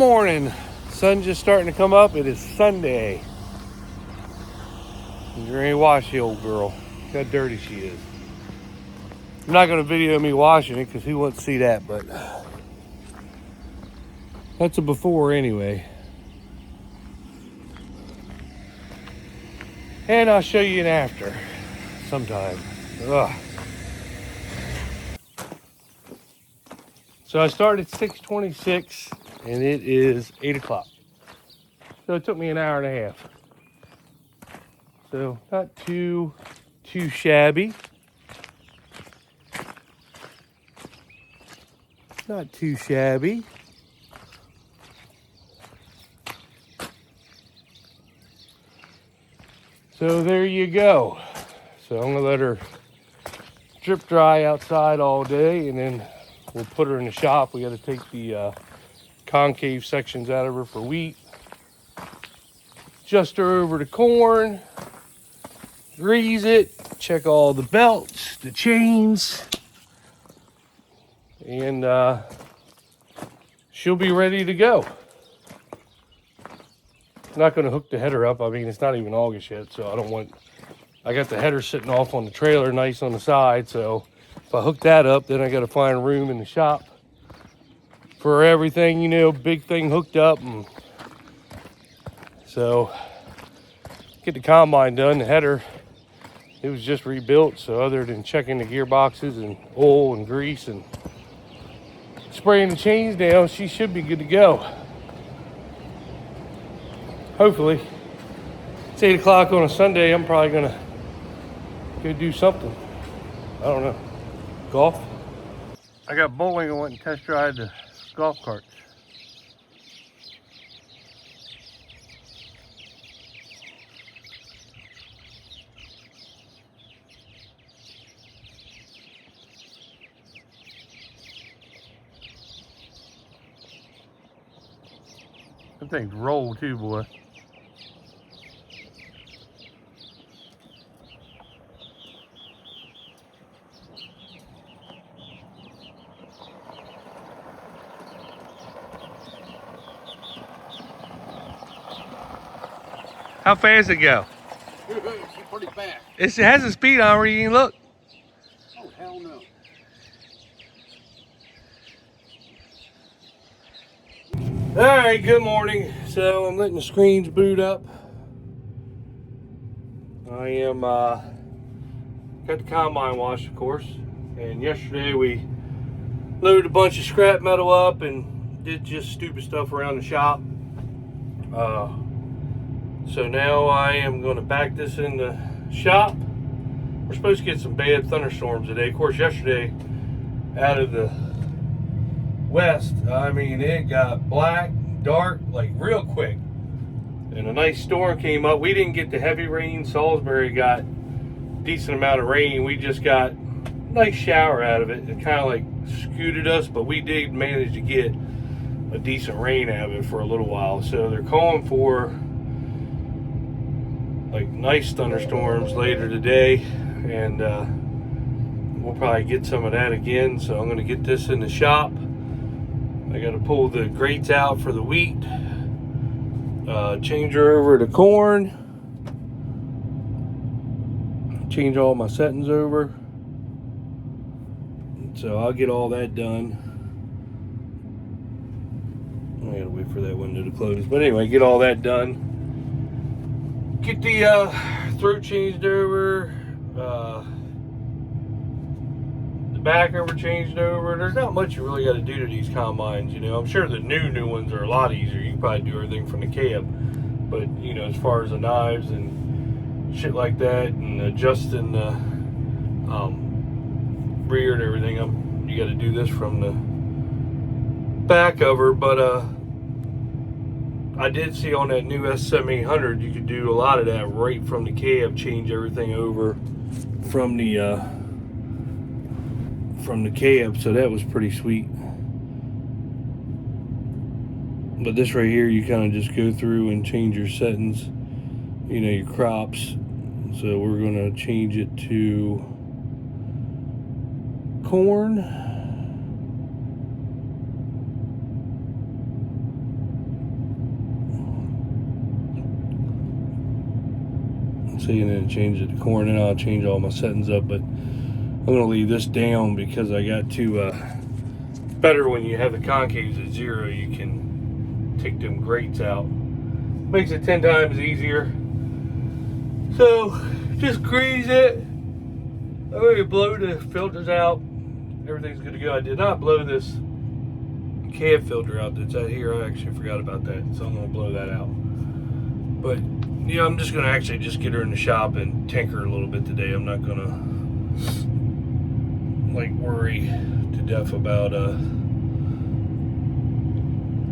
Morning. Sun's just starting to come up. It is Sunday. I'm ready to wash the old girl. Look how dirty she is. I'm not going to video me washing it because who wants to see that, but that's a before anyway. And I'll show you an after sometime. Ugh. So I started 6:26 and it is 8 o'clock. So it took me an hour and a half. So not too shabby. Not too shabby. So there you go. So I'm gonna let her drip dry outside all day, and then we'll put her in the shop. We got to take the concave sections out of her for wheat. Adjust her over to corn. Grease it. Check all the belts, the chains, and she'll be ready to go. I'm not going to hook the header up. I mean, it's not even August yet, so I got the header sitting off on the trailer nice on the side, so if I hook that up, then I got to find room in the shop for everything, big thing hooked up. And so get the combine done. The header, it was just rebuilt, so other than checking the gearboxes and oil and grease and spraying the chains down, she should be good to go. Hopefully. It's 8 o'clock on a Sunday. I'm probably gonna go do something. I don't know. Golf. I got bowling. I went and test drive the golf carts. Them things roll too, boy. How fast it go? It's pretty fast. It has a speed on where you can look. Oh, hell no. All right, good morning. So I'm letting the screens boot up. I am got the combine washed, of course. And yesterday we loaded a bunch of scrap metal up and did just stupid stuff around the shop. So now I am going to back this in the shop. We're supposed to get some bad thunderstorms today. Of course, yesterday out of the west, I mean, it got black, dark, like real quick. And a nice storm came up. We didn't get the heavy rain. Salisbury got a decent amount of rain. We just got a nice shower out of it. It kind of like scooted us, but we did manage to get a decent rain out of it for a little while. So they're calling for like nice thunderstorms later today, and we'll probably get some of that again. So I'm going to get this in the shop. I got to pull the grates out for the wheat, change her over to corn, change all my settings over. So I'll get all that done. I gotta wait for that window to close, but anyway, get all that done. Get the throat changed over, the back over changed over. There's not much you really got to do to these combines, I'm sure the new ones are a lot easier. You can probably do everything from the cab, but as far as the knives and shit like that, and adjusting the rear and everything, you got to do this from the back of her. But I did see on that new S7800 you could do a lot of that right from the cab, change everything over from the cab, so that was pretty sweet. But this right here, you kind of just go through and change your settings, your crops. So we're gonna change it to corn. see, and then change it to corn, and I'll change all my settings up. But I'm gonna leave this down because I got to better when you have the concaves at 0, you can take them grates out. Makes it 10 times easier. So just grease it. I'm gonna blow the filters out. Everything's good to go. I did not blow this cab filter out that's out here. I actually forgot about that, so I'm gonna blow that out. But yeah, I'm just gonna actually just get her in the shop and tinker a little bit today. I'm not gonna like worry to death about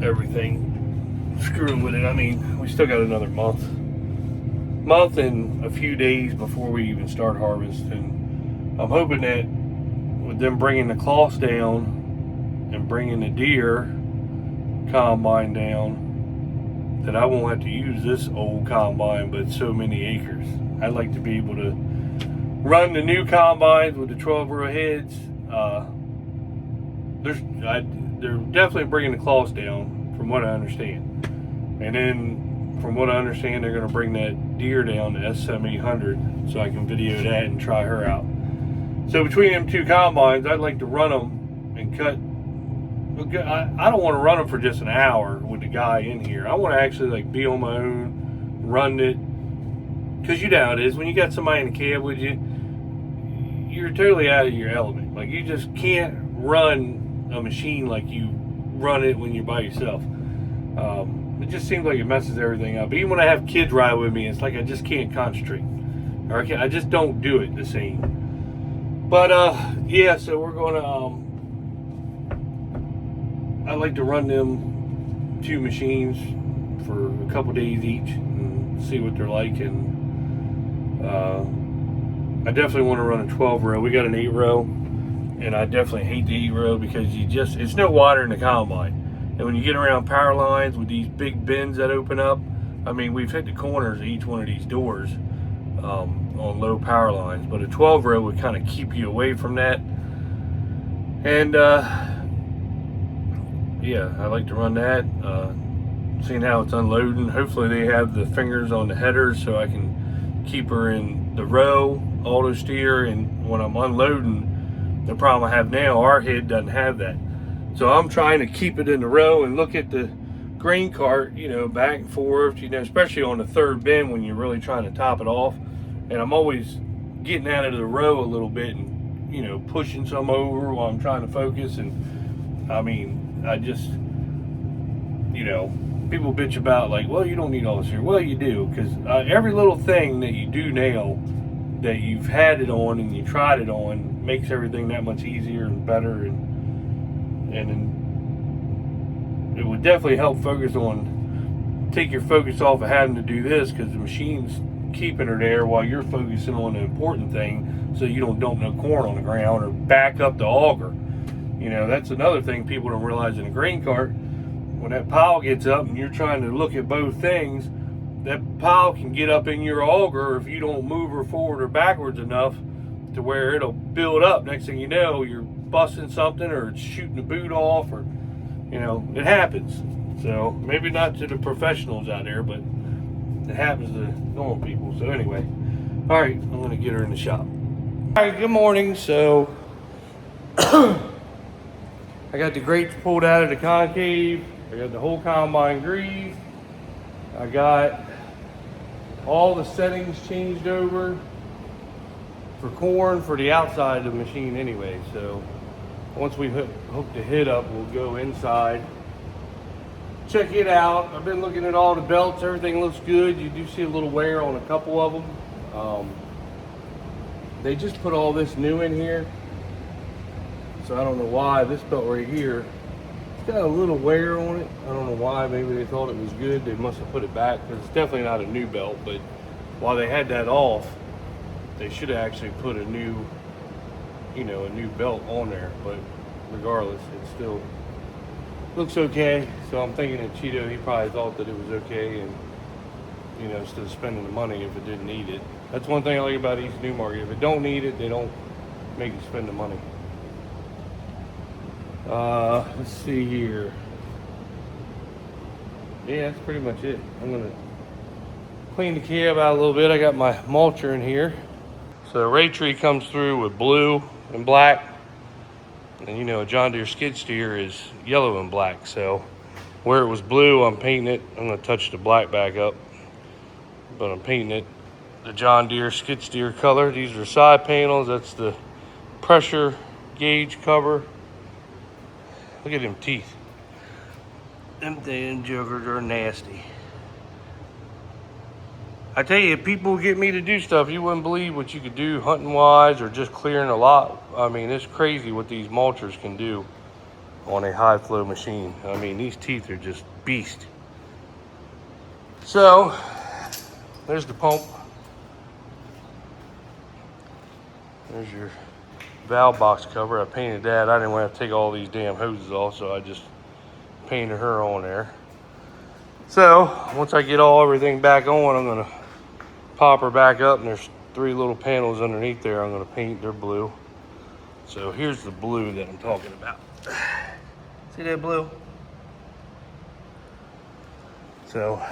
everything screwing with it. I mean, we still got another month and a few days before we even start harvest, and I'm hoping that with them bringing the cloths down and bringing the deer combine down, that I won't have to use this old combine but so many acres. I'd like to be able to run the new combines with the 12-row heads. They're definitely bringing the cloths down from what I understand, and then from what I understand they're going to bring that deer down to SM800 so I can video that and try her out. So between them two combines, I'd like to run them and cut. I don't want to run them for just an hour with the guy in here. I want to actually like be on my own, run it. Because you know how it is, when you got somebody in the cab with you, you're totally out of your element. Like, you just can't run a machine like you run it when you're by yourself. It just seems like it messes everything up. Even when I have kids ride with me, it's like I just can't concentrate. Or I just don't do it the same. But yeah, so we're gonna I like to run them two machines for a couple days each and see what they're like. And I definitely want to run a 12-row. We got an 8-row, and I definitely hate the 8-row because it's no water in the combine. And when you get around power lines with these big bends that open up, I mean, we've hit the corners of each one of these doors on low power lines, but a 12-row would kind of keep you away from that. And yeah, I like to run that, seeing how it's unloading. Hopefully they have the fingers on the headers so I can keep her in the row, auto steer, and when I'm unloading, the problem I have now, our head doesn't have that. So I'm trying to keep it in the row and look at the grain cart, you know, back and forth, you know, especially on the third bend when you're really trying to top it off. And I'm always getting out of the row a little bit and, you know, pushing some over while I'm trying to focus. And I mean, I just, you know, people bitch about like, well, you don't need all this here. Well, you do, because every little thing that you do now that you've had it on and you tried it on makes everything that much easier and better. And it would definitely help take your focus off of having to do this, because the machine's keeping her there while you're focusing on the important thing, so you don't dump no corn on the ground or back up the auger. You know, that's another thing people don't realize in a grain cart. When that pile gets up and you're trying to look at both things, that pile can get up in your auger if you don't move her forward or backwards enough to where it'll build up. Next thing you know, you're busting something or it's shooting the boot off, or, you know, it happens. So maybe not to the professionals out there, but it happens to normal people. So anyway, all right, I'm gonna get her in the shop. All right, good morning. So I got the grates pulled out of the concave. I got the whole combine greased. I got all the settings changed over for corn for the outside of the machine anyway. So once we hook the head up, we'll go inside, check it out. I've been looking at all the belts. Everything looks good. You do see a little wear on a couple of them. They just put all this new in here, so I don't know why. This belt right here, it's got a little wear on it. I don't know why. Maybe they thought it was good. They must have put it back, because it's definitely not a new belt. But while they had that off, they should have actually put a new, you know, a new belt on there. But regardless, it still looks okay. So I'm thinking that Cheeto, he probably thought that it was okay, and, you know, instead of spending the money if it didn't need it. That's one thing I like about East Newmarket. If it don't need it, they don't make you spend the money. Let's see here. Yeah, that's pretty much it. I'm gonna Clean the cab out a little bit. I got my mulcher in here. So Ray Tree comes through with blue and black. And you know, a John Deere skid steer is yellow and black. So where it was blue, I'm painting it. I'm gonna touch the black back up, but I'm painting it the John Deere skid steer color. These are side panels. That's the pressure gauge cover. Look at them teeth. Them damn jokers are nasty. I tell you, if people get me to do stuff, you wouldn't believe what you could do hunting wise or just clearing a lot. I mean, it's crazy what these mulchers can do on a high flow machine. I mean, these teeth are just beast. So, there's the pump. There's your valve box cover. I painted that. I didn't want to take all these damn hoses off, so I just painted her on there. So, once I get everything back on, I'm gonna pop her back up, and there's 3 little panels underneath there I'm gonna paint. They're blue. So here's the blue that I'm talking about. See that blue? So,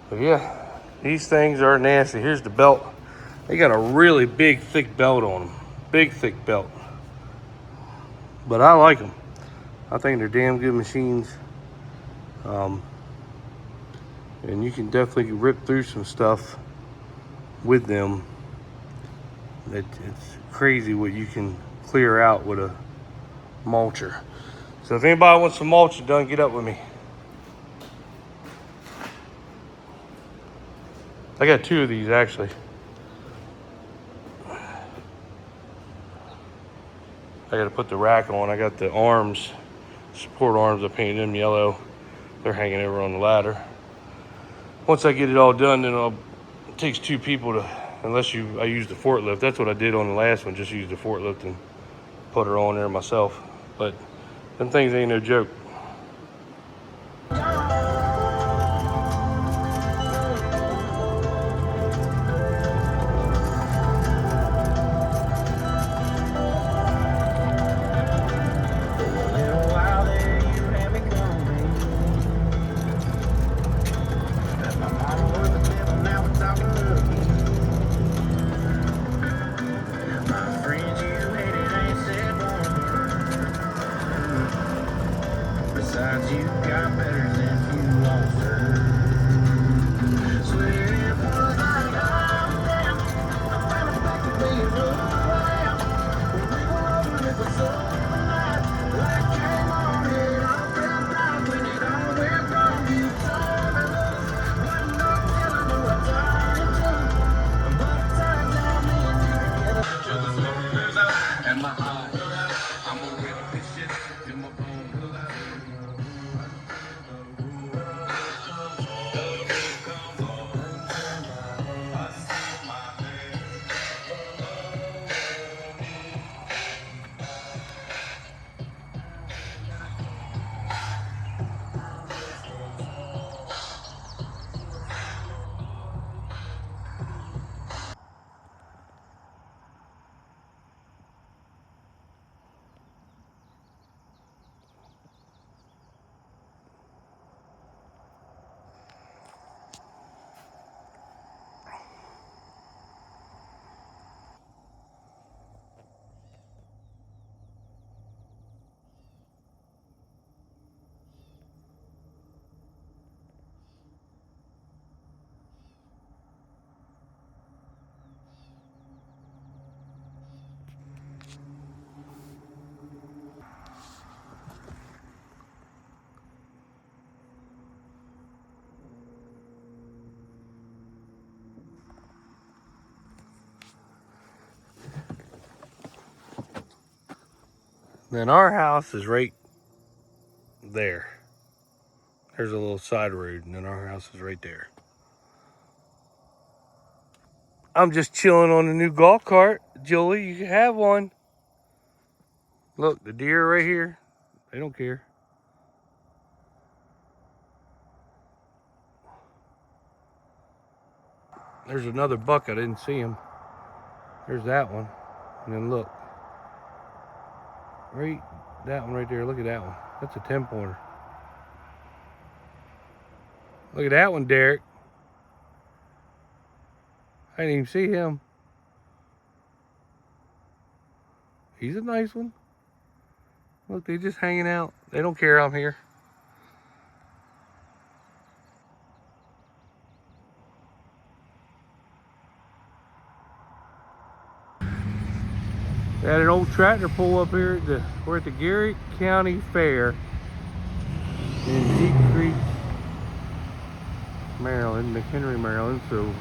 but yeah, these things are nasty. Here's the belt. They got a really big, thick belt on them. Big, thick belt. But I like them. I think they're damn good machines. And you can definitely rip through some stuff with them. It's crazy what you can clear out with a mulcher. So if anybody wants some mulching done, get up with me. I got 2 of these actually. I got to put the rack on. I got the arms, support arms. I painted them yellow. They're hanging over on the ladder. Once I get it all done, then it takes 2 people to, I use the forklift. That's what I did on the last one, just use the forklift and put her on there myself. But them things ain't no joke. You got better than you lost her. Swear it was like, oh damn, I'm finally back to being who I am. When we were over, it was so alive. Life came on, it all fell down. When it all went wrong, you told me this. But no telling who I turned into. But it turns out me and you together. Each other's shoulders out, and my heart I'm already this shit in my bones. Then our house is right there. There's a little side road, and then our house is right there. I'm just chilling on the new golf cart. Julie, you can have one. Look, the deer right here. They don't care. There's another buck. I didn't see him. There's that one. And then look. Right, that one right there. Look at that one. That's a 10-pointer. Look at that one, Derek. I didn't even see him. He's a nice one. Look, they're just hanging out. They don't care I'm here. They had an old tractor pull up here at we're at the Garrett County Fair in Deep Creek, Maryland, McHenry, Maryland. So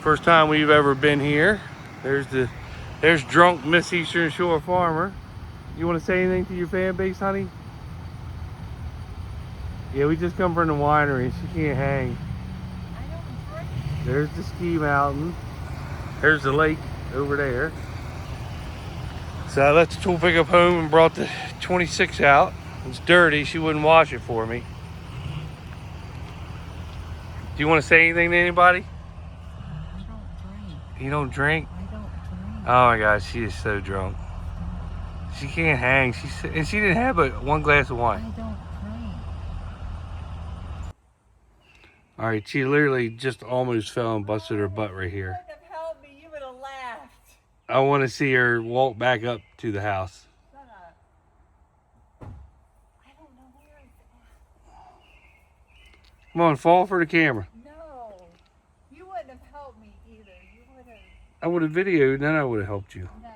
first time we've ever been here. There's drunk Miss Eastern Shore Farmer. You want to say anything to your fan base, honey? Yeah, we just come from the winery. She can't hang. There's the ski mountain. There's the lake over there. So I left the tool pickup home and brought the 26 out. It's dirty. She wouldn't wash it for me. Do you want to say anything to anybody? I don't drink. You don't drink? I don't drink. Oh my gosh, she is so drunk. She can't hang. And she didn't have but one glass of I wine. don't drink. All right, she literally just almost fell and busted her butt right here. You wouldn't have helped me. You would have laughed. I want to see her walk back up to the house. Shut up. I don't know where it's at. Come on, fall for the camera. No. You wouldn't have helped me either. You would have. I would have videoed, then I would have helped you. No.